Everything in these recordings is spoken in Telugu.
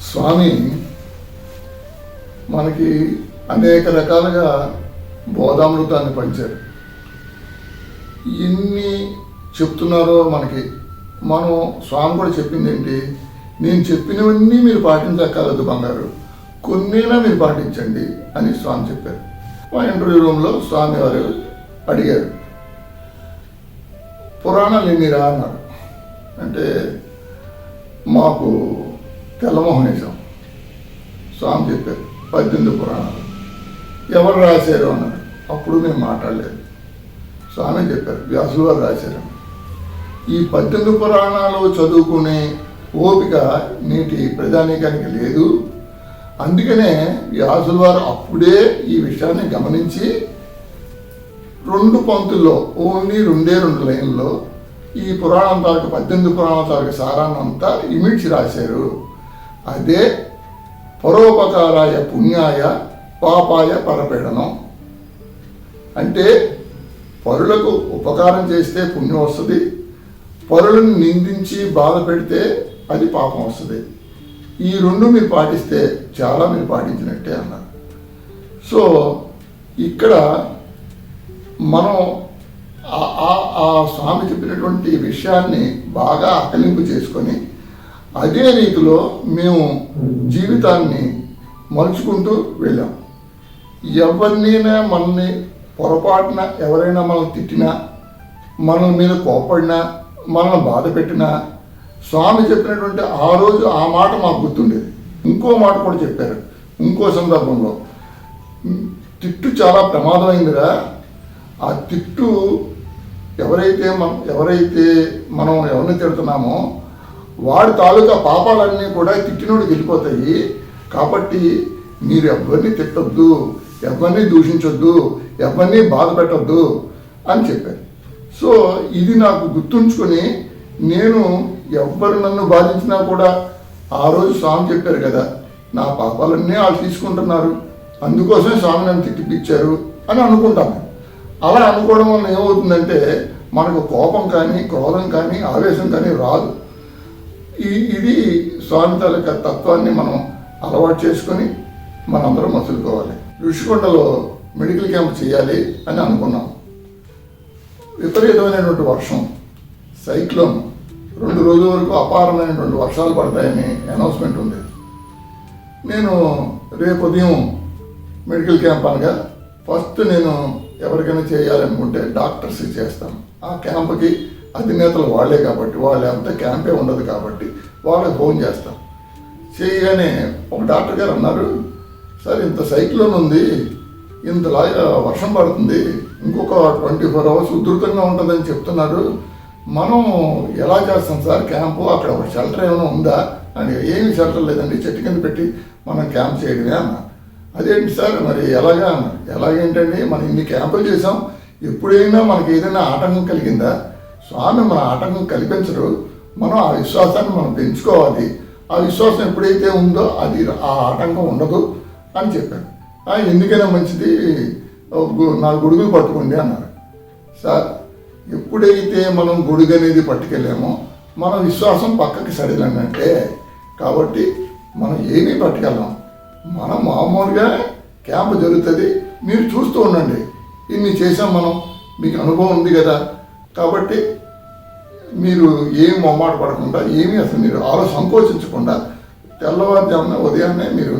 స్వామి మనకి అనేక రకాలుగా బోధామృతాన్ని పంచారు. ఎన్ని చెప్తున్నారో మనకి, మనం స్వామి కూడా చెప్పింది ఏంటి, నేను చెప్పినవన్నీ మీరు పాటించక్కర్లేదు బంగారు, కొన్నైనా మీరు పాటించండి అని స్వామి చెప్పారు. మా ఇంటర్వ్యూ రూమ్లో స్వామి వారు అడిగారు, పురాణాలు ఎన్నిరా అన్నారు. అంటే మాకు తెల్లమోహనేశం స్వామి చెప్పారు 18 పురాణాలు. ఎవరు రాశారు అన్నారు. అప్పుడు మేము మాట్లాడలేదు. స్వామి చెప్పారు వ్యాసులు వారు రాశారు. ఈ 18 పురాణాలు చదువుకునే ఓపిక నేటి ప్రజానీకానికి లేదు. అందుకనే వ్యాసులు వారు అప్పుడే ఈ విషయాన్ని గమనించి 2 పంక్తుల్లో, ఓన్లీ 2 లైన్లో ఈ పురాణం తాలూకు 18 పురాణాల తాలూకు సారాన్నంతా ఇమిడ్చి రాశారు. అదే పరోపకారాయ పుణ్యాయ పాపాయ పరపీడనం. అంటే పరులకు ఉపకారం చేస్తే పుణ్యం వస్తుంది, పరులను నిందించి బాధ పెడితే అది పాపం వస్తుంది. ఈ 2 మీరు పాటిస్తే చాలా మీరు పాటించినట్టే అన్నారు. సో ఇక్కడ మనం ఆ స్వామి చెప్పినటువంటి విషయాన్ని బాగా ఆకలింపు చేసుకొని అదే రీతిలో మేము జీవితాన్ని మలుచుకుంటూ వెళ్ళాం. ఎవరినైనా మనల్ని పొరపాటున ఎవరైనా మనల్ని తిట్టినా, మన మీద కోపడినా, మనల్ని బాధ పెట్టినా స్వామి చెప్పినటువంటి ఆ రోజు ఆ మాట మాకు గుర్తుండేది. ఇంకో మాట కూడా చెప్పారు ఇంకో సందర్భంలో, తిట్టు చాలా ప్రమాదమైందిరా, ఆ తిట్టు ఎవరైతే మనం ఎవరిని తిడుతున్నామో వాడి తాలూకా పాపాలన్నీ కూడా తిట్టినోడికి వెళ్ళిపోతాయి. కాబట్టి మీరు ఎవరిని తిట్టొద్దు, ఎవరిని దూషించొద్దు, ఎవరిని బాధ పెట్టొద్దు అని చెప్పారు. సో ఇది నాకు గుర్తుంచుకొని నేను ఎవరు నన్ను బాధించినా కూడా ఆ రోజు స్వామి చెప్పారు కదా, నా పాపాలన్నీ వాళ్ళు తీసుకుంటున్నారు, అందుకోసమే స్వామి నన్ను తిట్టిపిచ్చారు అని అనుకుంటాను. అలా అనుకోవడం వల్ల ఏమవుతుందంటే మనకు కోపం కానీ, క్రోధం కానీ, ఆవేశం కానీ రాదు. ఇది స్వామి తాలూకా తత్వాన్ని మనం అలవాటు చేసుకొని మనందరం మసులుకోవాలి. ఋషికొండలో మెడికల్ క్యాంప్ చేయాలి అని అనుకున్నాం. విపరీతమైనటువంటి వర్షం, సైక్లోన్, 2 రోజుల వరకు అపారమైనటువంటి వర్షాలు పడతాయని అనౌన్స్మెంట్ ఉంది. నేను రేపు ఉదయం మెడికల్ క్యాంప్ అనగా ఫస్ట్ నేను ఎవరికైనా చేయాలనుకుంటే డాక్టర్స్ చేస్తాను. ఆ క్యాంప్కి అధినేతలు వాళ్ళే కాబట్టి, వాళ్ళంతా క్యాంపే ఉండదు కాబట్టి వాళ్ళకి ఫోన్ చేస్తాం. చేయగానే ఒక డాక్టర్ గారు అన్నారు, సార్ ఇంత సైక్లోన్ ఉంది, ఇంతలాగా వర్షం పడుతుంది, ఇంకొక 24 అవర్స్ ఉధృతంగా ఉంటుందని చెప్తున్నారు, మనం ఎలా చేస్తాం సార్ క్యాంపు, అక్కడ ఒక షెల్టర్ ఏమైనా ఉందా అని. ఏమి షెల్టర్ లేదండి, చెట్టు కింద పెట్టి మనం క్యాంప్ చేయడమే అన్నారు. అదేంటి సార్ మరి ఎలాగా అన్నారు. ఎలాగేంటండి, మనం ఇన్ని క్యాంపులు చేసాం, ఎప్పుడైనా మనకి ఏదైనా ఆటంకం కలిగిందా? స్వామి మన ఆటంకం కల్పించరు, మనం ఆ విశ్వాసాన్ని మనం పెంచుకోవాలి, ఆ విశ్వాసం ఎప్పుడైతే ఉందో అది ఆ ఆటంకం ఉండదు అని చెప్పాను. ఎందుకైనా మంచిది 4 గొడుగులు పట్టుకోండి అన్నారు. సార్ ఎప్పుడైతే మనం గొడుగు అనేది పట్టుకెళ్ళామో మన విశ్వాసం పక్కకి సడిలంటే, కాబట్టి మనం ఏమీ పట్టుకెళ్ళాం. మనం మామూలుగా క్యాంపు జరుగుతుంది, మీరు చూస్తూ ఉండండి, ఇన్ని చేసాం మనం, మీకు అనుభవం ఉంది కదా, కాబట్టి మీరు ఏం మొమ్మాట పడకుండా, ఏమీ అసలు మీరు సంకోచించకుండా తెల్లవారుజామున ఉదయాన్నే మీరు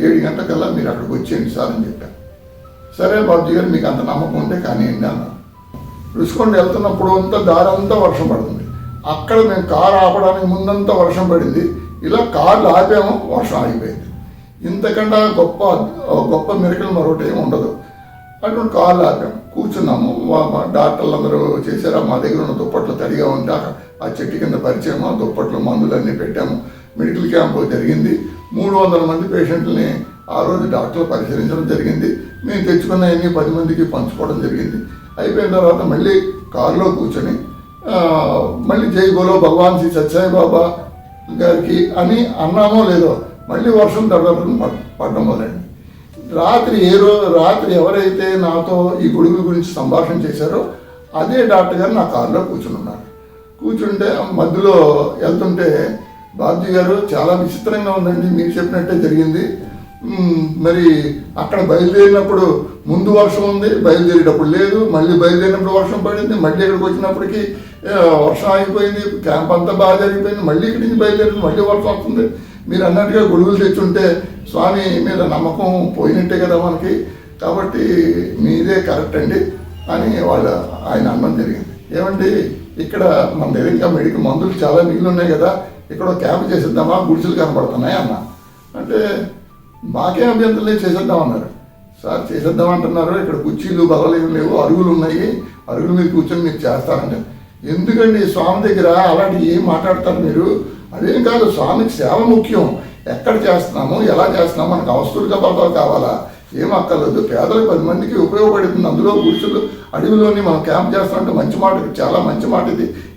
7 గంటలకల్లా మీరు అక్కడికి వచ్చేయండి సార్ అని చెప్పారు. సరే బాబుజీ గారు మీకు అంత నమ్మకం ఉంటే కానివ్వండి అన్నారు. రుషికొండ వెళ్తున్నప్పుడు అంతా దారంతా వర్షం పడుతుంది. అక్కడ మేము కారు ఆపడానికి ముందంతా వర్షం పడింది. ఇలా కార్లు ఆపాము, వర్షం ఆగిపోయింది. ఇంతకన్నా గొప్ప మిరకలు మరొకటి ఏమి ఉండదు. అటువంటి కార్లు ఆపాము, కూర్చున్నాము. డాక్టర్లు అందరూ చేశారా, మా దగ్గర ఉన్న దుప్పట్లు తడిగా ఉంటే ఆ చెట్టు కింద పరిచయము, దుప్పట్లు మందులన్నీ పెట్టాము. మెడికల్ క్యాంపు జరిగింది. 300 మంది పేషెంట్లని ఆ రోజు డాక్టర్లు పరిశీలించడం జరిగింది. మేము తెచ్చుకున్నవన్నీ 10 మందికి పంచుకోవడం జరిగింది. అయిపోయిన తర్వాత మళ్ళీ కారులో కూర్చొని మళ్ళీ జై బోలో భగవాన్ శ్రీ సత్యసాయి బాబా గారికి అని అన్నామో లేదో మళ్ళీ వర్షం తడవడం పడడం మొదలైంది. రాత్రి ఎవరైతే నాతో ఈ గొడుగుల గురించి సంభాషణ చేశారో అదే డాక్టర్ గారు నా కారులో కూర్చుని ఉన్నారు. కూర్చుంటే మధ్యలో వెళ్తుంటే బాబ్జీ గారు చాలా విచిత్రంగా ఉందండి, మీరు చెప్పినట్టే జరిగింది. మరి అక్కడ బయలుదేరినప్పుడు ముందు వర్షం ఉంది, బయలుదేరేటప్పుడు లేదు, మళ్ళీ బయలుదేరినప్పుడు వర్షం పడింది, మళ్ళీ ఇక్కడికి వచ్చినప్పటికీ వర్షం అయిపోయింది, క్యాంప్ అంతా బాగా జరిగిపోయింది, మళ్ళీ ఇక్కడి నుంచి బయలుదేరింది, మళ్ళీ వర్షం వస్తుంది. మీరు అన్నట్టుగా గొడుగులు తెచ్చుంటే స్వామి మీద నమ్మకం పోయినట్టే కదా మనకి, కాబట్టి మీదే కరెక్ట్ అండి అని ఆయన అనడం జరిగింది. ఏమండి ఇక్కడ మన దగ్గర ఇంకా మెడికల్ మందులు చాలా మిగిలి ఉన్నాయి కదా, ఇక్కడ క్యాంప్ చేసేద్దామా, గుడిసెలు కనపడుతున్నాయి అన్న అంటే మాకేం అభ్యంతరం లేదు, చేసేద్దామన్నారు. సార్ చేసేద్దామంటున్నారు, ఇక్కడ కుర్చీలు బలలు ఏమి లేవు, అరుగులు ఉన్నాయి, అరుగుల మీద కూర్చొని మీరు చేస్తారంటే ఎందుకండి స్వామి దగ్గర అలాంటి ఏం మాట్లాడతారు మీరు? అదేం కాదు, స్వామికి సేవ ముఖ్యం, ఎక్కడ చేస్తున్నాము ఎలా చేస్తున్నాము, మనకు అవసరంగా పదాలు కావాలా, ఏం అక్కర్లేదు, పేదలకు 10 మందికి ఉపయోగపడుతుంది. అందులో గుడిసెలు అడవిలోని మనం క్యాంప్ చేస్తామంటే మంచి మాట, చాలా మంచి మాట,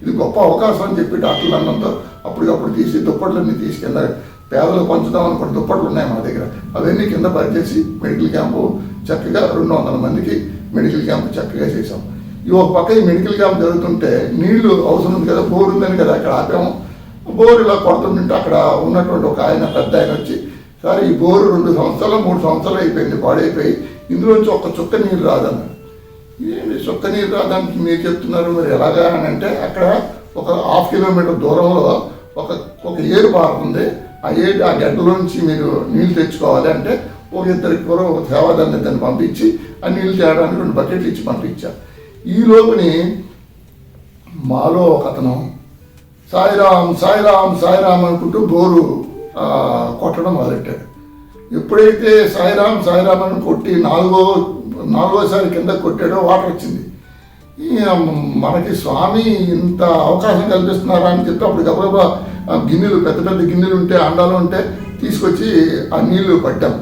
ఇది గొప్ప అవకాశం అని చెప్పి డాక్టర్లు అన్నంతో అప్పటికప్పుడు తీసి దుప్పట్లన్నీ తీసుకెళ్ళారు. పేదలు పంచుదాం అనుకున్న దుప్పట్లు ఉన్నాయి మన దగ్గర, అవన్నీ కింద పరిచేసి మెడికల్ క్యాంపు చక్కగా 200 మందికి మెడికల్ క్యాంపు చక్కగా చేసాం. ఈ ఒక పక్క ఈ మెడికల్ క్యాంప్ జరుగుతుంటే నీళ్లు అవసరం ఉంది కదా, బోర్ ఉందని కదా అక్కడ ఆపాము. బోర్ ఇలా కొడుతుంటే అక్కడ ఉన్నటువంటి ఒక ఆయన పెద్ద ఆయన వచ్చి, సరే ఈ బోరు 2 సంవత్సరాలు 3 సంవత్సరాలు అయిపోయింది, పాడైపోయి ఇందులోంచి ఒక చుక్క నీరు రాదన్నారు. ఏంటి చుక్క నీరు రాదానికి మీరు చెప్తున్నారు, మరి ఎలాగా అని అంటే అక్కడ ఒక 1/2 కిలోమీటర్ దూరంలో ఒక ఏరు పారుతుంది, ఆ గడ్డలోంచి మీరు నీళ్ళు తెచ్చుకోవాలి అంటే ఒక 2 ఒక సేవాదాన్ని దాన్ని పంపించి ఆ నీళ్ళు తేయడానికి 2 బకెట్లు ఇచ్చి పంపించారు. ఈ లోపుని మాలో ఒక అతను సాయిరామ్ సాయిరామ్ సాయిరామ్ అనుకుంటూ బోరు కొట్టడం మొదలెట్టాడు. ఎప్పుడైతే సాయిరామ్ సాయిరామ్ అని కొట్టి నాలుగోసారి కింద కొట్టాడో వాటర్ వచ్చింది. మనకి స్వామి ఇంత అవకాశం కల్పిస్తున్నారా అని చెప్పి అప్పుడు గబగబా గిన్నెలు, పెద్ద పెద్ద గిన్నెలు ఉంటే, అండాలు ఉంటే తీసుకొచ్చి ఆ నీళ్లు పట్టాం.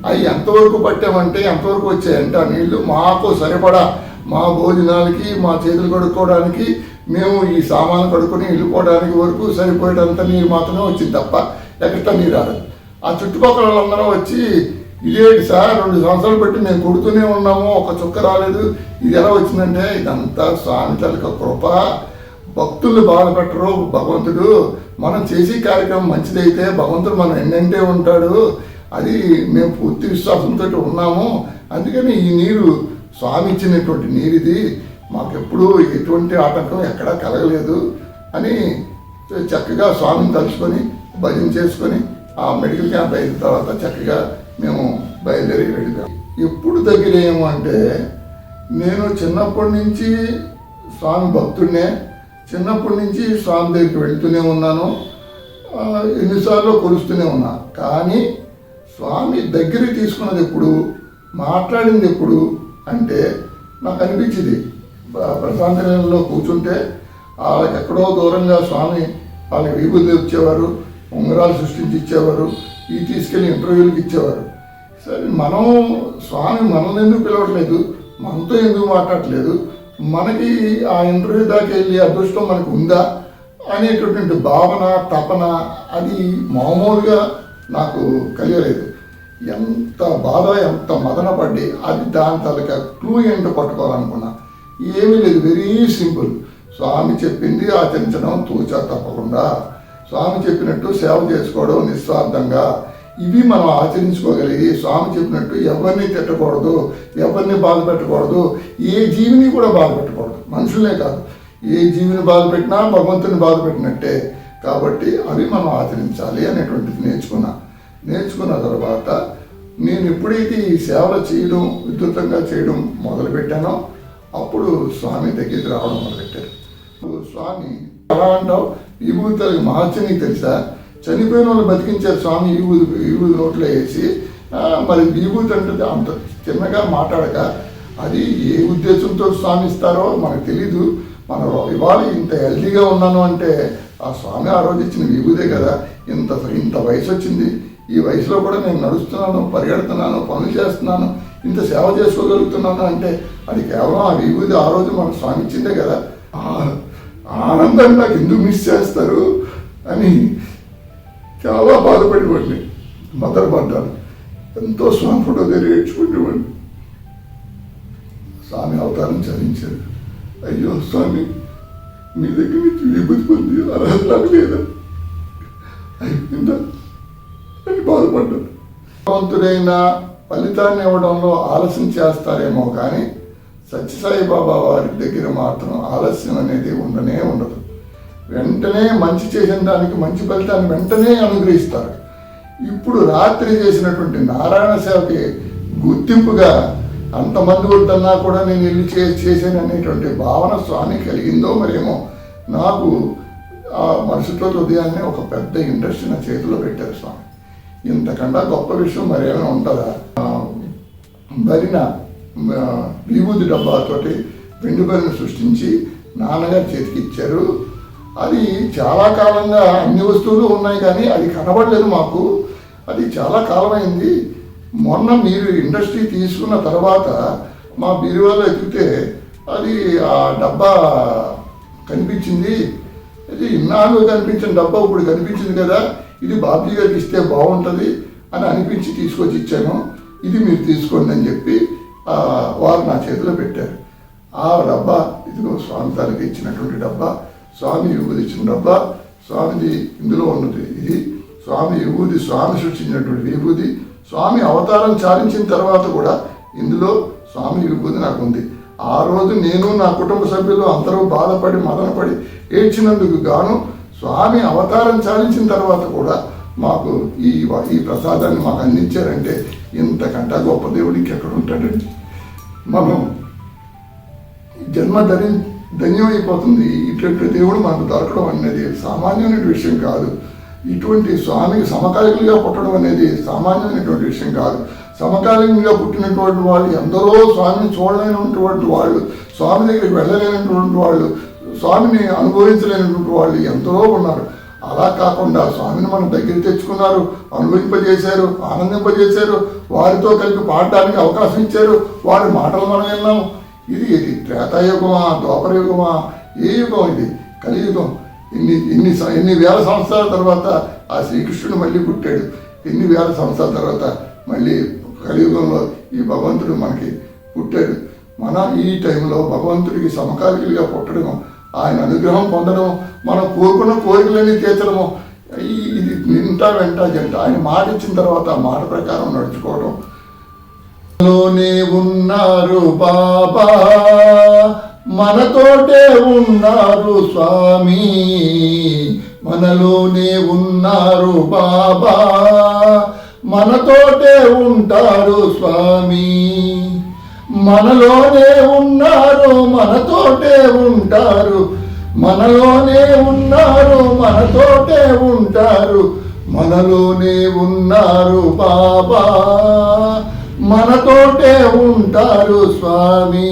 అవి ఎంతవరకు పట్టామంటే ఎంతవరకు వచ్చాయంటే ఆ నీళ్లు మాకు సరిపడా మా భోజనాలకి, మా చేతులు కడుక్కోవడానికి, మేము ఈ సామాను కడుక్కొని వెళ్ళిపోవడానికి వరకు సరిపోయేటంత నీరు మాత్రమే వచ్చింది తప్ప ఎక్కడ నీరు రాలేదు. ఆ చుట్టుపక్కల వాళ్ళందరూ వచ్చి ఇదేంటి సార్ 2 సంవత్సరాలు పెట్టి మేము కొడుతూనే ఉన్నాము, ఒక చుక్క రాలేదు, ఇది ఎలా వచ్చిందంటే ఇదంతా స్వామి తల్లిక కృప, భక్తులు బాధ పెట్టరు భగవంతుడు, మనం చేసే కార్యక్రమం మంచిదైతే భగవంతుడు మనం ఎన్నంటే ఉంటాడు, అది మేము పూర్తి విశ్వాసంతో ఉన్నాము, అందుకని ఈ నీరు స్వామి ఇచ్చినటువంటి నీరు, ఇది మాకెప్పుడు ఎటువంటి ఆటంకం ఎక్కడా కలగలేదు అని చక్కగా స్వామిని తలుచుకొని భజన చేసుకొని ఆ మెడికల్ క్యాంప్ అయిన తర్వాత చక్కగా మేము బయలుదేరి వెళ్ళిపోయాం. ఎప్పుడు దగ్గరేమో అంటే నేను చిన్నప్పటి నుంచి స్వామి భక్తుడినే, చిన్నప్పటి నుంచి స్వామి దగ్గరికి వెళ్తూనే ఉన్నాను, ఎన్నిసార్లు కొలుస్తూనే ఉన్నా. కానీ స్వామి దగ్గరికి తీసుకున్నది ఎప్పుడు, మాట్లాడింది ఎప్పుడు అంటే నాకు అనిపించింది ప్రశాంత నిలయంలో కూర్చుంటే వాళ్ళకి ఎక్కడో దూరంగా స్వామి వాళ్ళకి విభూతి ఇచ్చేవారు, ఉంగరాలు సృష్టించి ఇచ్చేవారు, ఇవి తీసుకెళ్ళి ఇంటర్వ్యూలకు ఇచ్చేవారు. సరే మనం స్వామి మనల్ని ఎందుకు పిలవట్లేదు, మనతో ఎందుకు మాట్లాడట్లేదు, మనకి ఆ ఇంటర్వ్యూ దాకా వెళ్ళి అదృష్టం మనకు ఉందా అనేటటువంటి భావన, తపన అది మామూలుగా నాకు కలిగలేదు. ఎంత బాధ, ఎంత మదన పడి అది దాని తాలూకా క్లూ ఏంటో పట్టుకోవాలనుకున్నా. ఏమీ లేదు, వెరీ సింపుల్. స్వామి చెప్పింది ఆచరించడం తూచా తప్పకుండా, స్వామి చెప్పినట్టు సేవ చేసుకోవడం నిస్వార్థంగా, ఇవి మనం ఆచరించుకోగలిగి స్వామి చెప్పినట్టు ఎవరిని తిట్టకూడదు, ఎవరిని బాధ పెట్టకూడదు, ఏ జీవిని కూడా బాధ పెట్టకూడదు, మనుషులనే కాదు, ఏ జీవిని బాధ పెట్టినా భగవంతుని బాధ పెట్టినట్టే. కాబట్టి అవి మనం ఆచరించాలి అనేటువంటిది నేర్చుకున్న తర్వాత నేను ఎప్పుడైతే ఈ సేవలు చేయడం, విద్యుత్తంగా చేయడం మొదలుపెట్టానో అప్పుడు స్వామి దగ్గరికి రావడం మొదలెట్టారు. స్వామి ఎలా అంటావు, విభూతులకి మహత్యం నీకు తెలుసా, చనిపోయిన వాళ్ళు బతికించారు స్వామి విభూతి నోట్లో వేసి, మరి విభూతి అంటే అంత చిన్నగా మాట్లాడక అది ఏ ఉద్దేశంతో స్వామి ఇస్తారో మనకు తెలీదు. మనం ఇవాళ ఇంత హెల్తీగా ఉన్నాను అంటే ఆ స్వామి ఆ రోజు ఇచ్చిన విభూతే కదా. ఇంత వయసు వచ్చింది, ఈ వయసులో కూడా నేను నడుస్తున్నాను, పరిగెడుతున్నాను, పనులు చేస్తున్నాను, ఇంత సేవ చేసుకోగలుగుతున్నాను అంటే అది కేవలం ఆ విభూతి ఆ రోజు మన స్వామి ఇచ్చిందే కదా. ఆనందాన్ని నాకు ఎందుకు మిస్ చేస్తారు అని చాలా బాధపడేవాడిని, మొదలుపడ్డాను. ఎంతో స్వామి ఫోటో దగ్గర ఏడ్చుకునేవాడిని. స్వామి అవతారం చదించారు. అయ్యో స్వామి, మీ దగ్గర నుంచి విభూతి పొంది అర్హత నాకు లేదా, అయిపోయిందా అని బాధపడ్డాను. భగవంతుడైన ఫలితాన్ని ఇవ్వడంలో ఆలస్యం చేస్తారేమో కానీ సత్యసాయిబాబా వారి దగ్గర మాత్రం ఆలస్యం అనేది ఉండనే ఉండదు. వెంటనే మంచి చేసిన దానికి మంచి ఫలితాన్ని వెంటనే అనుగ్రహిస్తారు. ఇప్పుడు రాత్రి చేసినటువంటి నారాయణ సేవకి గుర్తింపుగా అంతమంది వద్దన్నా కూడా నేను వెళ్ళి చేశాను అనేటువంటి భావన స్వామి కలిగిందో మరేమో. నాకు ఆ మరుసటి రోజు ఉదయాన్నే ఒక పెద్ద ఇండస్ట్రీ నా చేతిలో పెట్టారు స్వామి. ఇంతకన్నా గొప్ప విషయం మరేమైనా ఉంటుందా? బరిన విభూతి డబ్బాతోటి వెండి బరిని సృష్టించి నాన్నగారు చేతికి ఇచ్చారు. అది చాలా కాలంగా అన్ని వస్తువులు ఉన్నాయి కానీ అది కనబడలేదు మాకు. అది చాలా కాలమైంది. మొన్న మీరు ఇండస్ట్రీ తీసుకున్న తర్వాత మా బీరువాలో ఎక్కితే అది ఆ డబ్బా కనిపించింది. అది ఇన్నాళ్ళు కనిపించిన డబ్బా ఇప్పుడు కనిపించింది కదా, ఇది బాబీ గారికి ఇస్తే బాగుంటుంది అని అనిపించి తీసుకొచ్చి ఇచ్చాను. ఇది మీరు తీసుకోండి అని చెప్పి వారు నా చేతిలో పెట్టారు. ఆ డబ్బా ఇదిగో స్వామి తాలూకు ఇచ్చినటువంటి డబ్బా, స్వామి విభూది ఇచ్చిన డబ్బా. స్వామిది ఇందులో ఉన్నది ఇది స్వామి విభూది, స్వామి సృష్టించినటువంటి విభూది. స్వామి అవతారం చాలించిన తర్వాత కూడా ఇందులో స్వామి విభూది నాకు ఉంది. ఆ రోజు నేను నా కుటుంబ సభ్యులు అందరూ బాధపడి మదనపడి ఏడ్చినందుకు గాను స్వామి అవతారం చాలించిన తర్వాత కూడా మాకు ఈ ప్రసాదాన్ని మాకు అందించారంటే ఇంతకంటే గొప్ప దేవుడికి ఎక్కడ ఉంటాడండి. మనం జన్మ ధన్యమైపోతుంది. ఇటువంటి దేవుడు మనకు దొరకడం అనేది సామాన్యమైన విషయం కాదు. ఇటువంటి స్వామికి సమకాలికులుగా పుట్టడం అనేది సామాన్యమైనటువంటి విషయం కాదు. సమకాలీనంగా పుట్టినటువంటి వాళ్ళు ఎందరో స్వామిని చూడలేనటువంటి వాళ్ళు, స్వామి దగ్గరికి వెళ్ళలేనటువంటి వాళ్ళు, స్వామిని అనుభవించలేనటువంటి వాళ్ళు ఎందరో ఉన్నారు. అలా కాకుండా స్వామిని మన దగ్గర తెచ్చుకున్నారు, అనుభవింపజేశారు, ఆనందింపజేశారు, వారితో కలిపి పాడడానికి అవకాశం ఇచ్చారు, వారి మాటలు మనం విన్నాము. ఇది త్రేతాయుగమా, ద్వాపరయుగమా, ఏ యుగం ఇది? కలియుగం. ఎన్ని వేల సంవత్సరాల తర్వాత ఆ శ్రీకృష్ణుడు మళ్ళీ పుట్టాడు. ఎన్ని వేల సంవత్సరాల తర్వాత మళ్ళీ కలియుగంలో ఈ భగవంతుడు మనకి పుట్టాడు. మన ఈ టైంలో భగవంతుడికి సమకాలికలుగా పుట్టడం, ఆయన అనుగ్రహం పొందడం, మనం కోరుకున్న కోరికలన్నీ తీర్చడము, ఇది నింటా వెంట జంట. ఆయన మాట ఇచ్చిన తర్వాత ఆ మాట ప్రకారం నడుచుకోవడం. మనలోనే ఉన్నారు బాబా, మనతోటే ఉన్నారు స్వామి. మనలోనే ఉన్నారు బాబా, మనతోటే ఉంటారు స్వామి. మనలోనే ఉన్నారు, మనతోటే ఉంటారు. మనలోనే ఉన్నారు, మనతోటే ఉంటారు. మనలోనే ఉన్నారు బాబా, మనతోటే ఉంటారు స్వామి.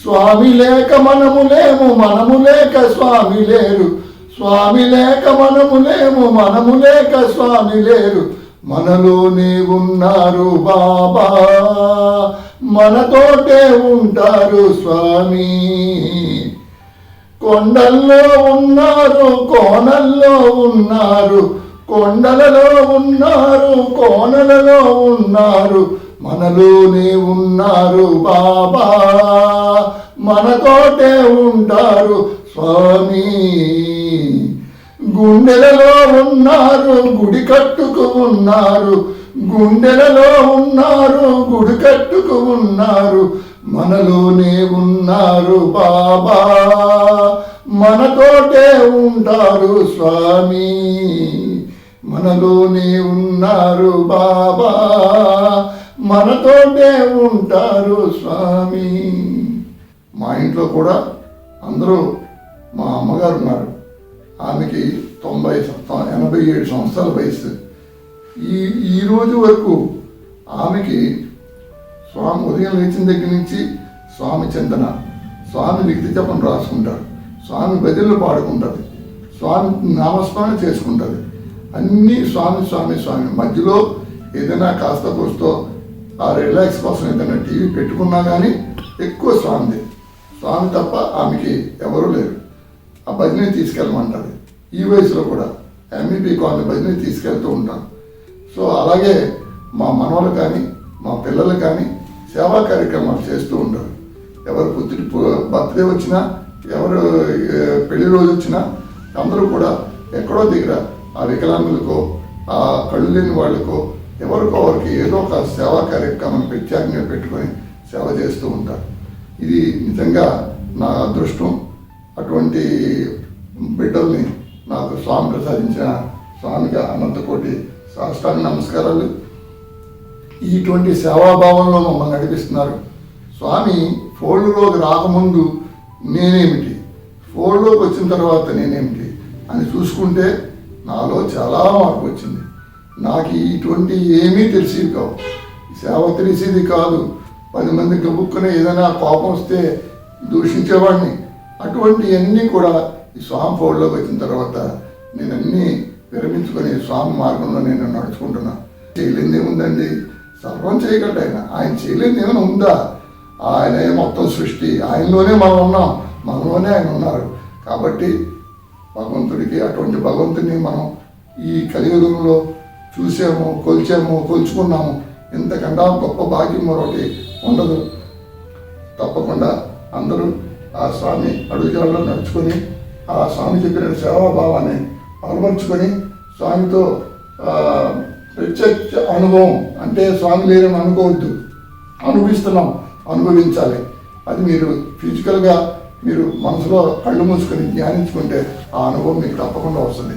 స్వామి లేక మనము లేము, మనము లేక స్వామి లేరు. స్వామి లేక మనము లేము, మనము లేక స్వామి లేరు. మనలోనే ఉన్నారు బాబా, మనతోటే ఉంటారు స్వామి. కొండల్లో ఉన్నారు, కోనల్లో ఉన్నారు. కొండలలో ఉన్నారు, కోనలలో ఉన్నారు. మనలోనే ఉన్నారు బాబా, మనతోటే ఉంటారు స్వామి. గుండెలలో ఉన్నారు, గుడి కట్టుకు ఉన్నారు. గుండెలలో ఉన్నారు, గుడి కట్టుకు ఉన్నారు. మనలోనే ఉన్నారు బాబా, మనతోటే ఉంటారు స్వామి. మనలోనే ఉన్నారు బాబా, మనతోటే ఉంటారు స్వామి. మా ఇంట్లో కూడా అందరూ, మా అమ్మగారు ఉన్నారు, ఆమెకి 87 సంవత్సరాల వయసు. ఈ రోజు వరకు ఆమెకి స్వామి ఉదయం లేచిన దగ్గర నుంచి స్వామి చింతన, స్వామి లిఖిత జపం రాసుకుంటారు, స్వామి భజనలు పాడుకుంటుంది, స్వామి నామస్మరణ చేసుకుంటుంది. అన్నీ స్వామి స్వామి స్వామి. మధ్యలో ఏదైనా కాస్త కూస్తో ఆ రిలాక్స్ కోసం ఏదైనా టీవీ పెట్టుకున్నా కానీ ఎక్కువ స్వామిది. స్వామి తప్ప ఆమెకి ఎవరూ లేరు. ఆ భజనని తీసుకెళ్ళమంటుంది. ఈ వయసులో కూడా ఎంఈపీ కాలనీ భజనని తీసుకెళ్తూ ఉంటాను. సో అలాగే మా మనవలు కానీ మా పిల్లలు కానీ సేవా కార్యక్రమాలు చేస్తూ ఉంటారు. ఎవరు బర్త్డే వచ్చినా, ఎవరు పెళ్లి రోజు వచ్చినా అందరూ కూడా ఎక్కడో దగ్గర ఆ వికలాంగులకో ఆ కళ్ళు లేని వాళ్ళకో ఎవరికో వారికి ఏదో ఒక సేవా కార్యక్రమం ప్రత్యేకంగా పెట్టుకొని సేవ చేస్తూ ఉంటారు. ఇది నిజంగా నా అదృష్టం. అటువంటి బిడ్డల్ని నాకు స్వామి ప్రసాదించిన స్వామికి అనంతకోటి సాష్టాంగ నమస్కారాలు. ఇటువంటి సేవాభావంలో మమ్మల్ని నడిపిస్తున్నారు. స్వామి ఫోల్డ్లోకి రాకముందు నేనేమిటి, ఫోల్డ్లోకి వచ్చిన తర్వాత నేనేమిటి అని చూసుకుంటే నాలో చాలా మార్పు వచ్చింది. నాకు ఇటువంటి ఏమీ తెలిసేది కావు, సేవ తెలిసేది కాదు. 10 మంది గబుక్కునే ఏదైనా కోపం వస్తే దూషించేవాడిని. అటువంటివన్నీ కూడా ఈ స్వామి ఫోల్డ్లోకి వచ్చిన తర్వాత నేను అన్నీ విరమించుకొని స్వామి మార్గంలో నేను నడుచుకుంటున్నా. చేయలేనిది ఏముందండి, సర్వం చేయగలడు ఆయన. ఆయన చేయలేనిది ఏమైనా ఉందా? ఆయనే మొత్తం సృష్టి, ఆయనలోనే మనం ఉన్నాం, మనలోనే ఆయన ఉన్నారు. కాబట్టి భగవంతుడికి అటువంటి భగవంతుని మనం ఈ కలియుగంలో చూసాము, కొలుచుకున్నాము. ఇంతకన్నా గొప్ప భాగ్యం మరొకటి ఉండదు. తప్పకుండా అందరూ ఆ స్వామి అడుగుజాడలో నడుచుకొని ఆ స్వామి చెప్పిన సేవాభావాన్ని అలవర్చుకొని స్వామితో ప్రత్యక్ష అనుభవం, అంటే స్వామి లేరని అనుకోవద్దు, అనుభవిస్తున్నాం, అనుభవించాలి. అది మీరు ఫిజికల్గా మీరు మనసులో కళ్ళు మూసుకొని ధ్యానించుకుంటే ఆ అనుభవం మీకు తప్పకుండా వస్తుంది.